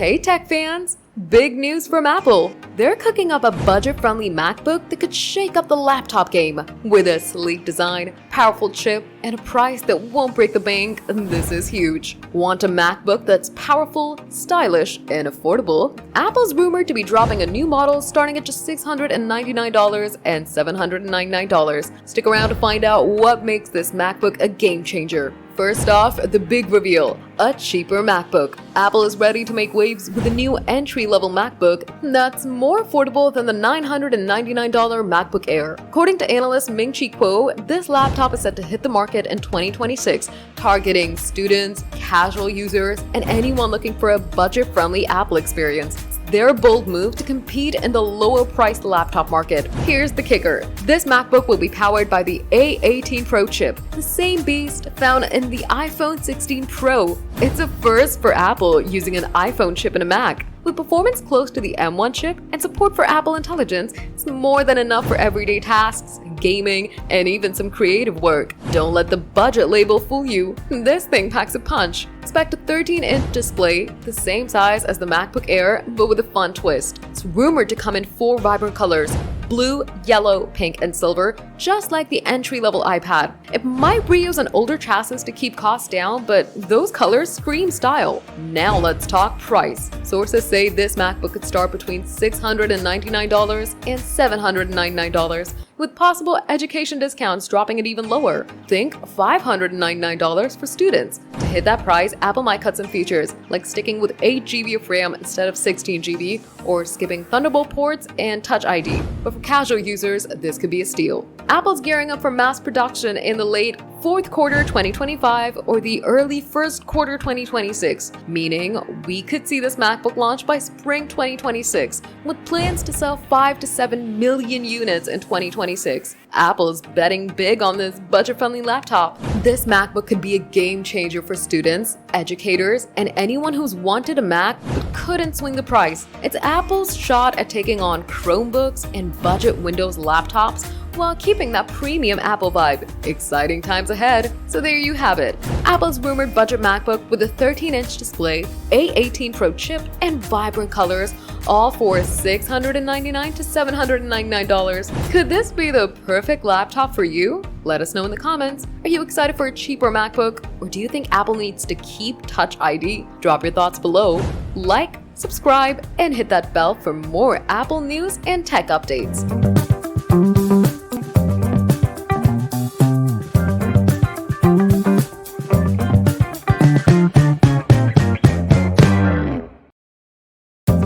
Hey tech fans! Big news from Apple! They're cooking up a budget-friendly MacBook that could shake up the laptop game. With a sleek design, powerful chip, and a price that won't break the bank, this is huge. Want a MacBook that's powerful, stylish, and affordable? Apple's rumored to be dropping a new model starting at just $699 and $799. Stick around to find out what makes this MacBook a game changer. First off, the big reveal, a cheaper MacBook. Apple is ready to make waves with a new entry-level MacBook that's more affordable than the $999 MacBook Air. According to analyst Ming-Chi Kuo, this laptop is set to hit the market in 2026, targeting students, casual users, and anyone looking for a budget-friendly Apple experience. Their bold move to compete in the lower-priced laptop market. Here's the kicker. This MacBook will be powered by the A18 Pro chip, the same beast found in the iPhone 16 Pro. It's a first for Apple using an iPhone chip in a Mac. With performance close to the M1 chip and support for Apple Intelligence, it's more than enough for everyday tasks, gaming, and even some creative work. Don't let the budget label fool you. This thing packs a punch. Expect a 13-inch display, the same size as the MacBook Air, but with a fun twist. It's rumored to come in 4 vibrant colors: blue, yellow, pink, and silver, just like the entry-level iPad. It might reuse an older chassis to keep costs down, but those colors scream style. Now let's talk price. Sources say this MacBook could start between $699 and $799, with possible education discounts dropping it even lower. Think $599 for students. To hit that price, Apple might cut some features, like sticking with 8 GB of RAM instead of 16 GB, or skipping Thunderbolt ports and Touch ID. But for casual users, this could be a steal. Apple's gearing up for mass production in the late 4th quarter 2025 or the early 1st quarter 2026, meaning we could see this MacBook launch by spring 2026, with plans to sell 5 to 7 million units in 2026. Apple's betting big on this budget-friendly laptop. This MacBook could be a game changer for students, educators, and anyone who's wanted a Mac but couldn't swing the price. It's Apple's shot at taking on Chromebooks and budget Windows laptops while keeping that premium Apple vibe. Exciting times ahead. So there you have it. Apple's rumored budget MacBook with a 13-inch display, A18 Pro chip, and vibrant colors, all for $699 to $799. Could this be the perfect laptop for you? Let us know in the comments. Are you excited for a cheaper MacBook? Or do you think Apple needs to keep Touch ID? Drop your thoughts below. Like, subscribe, and hit that bell for more Apple news and tech updates.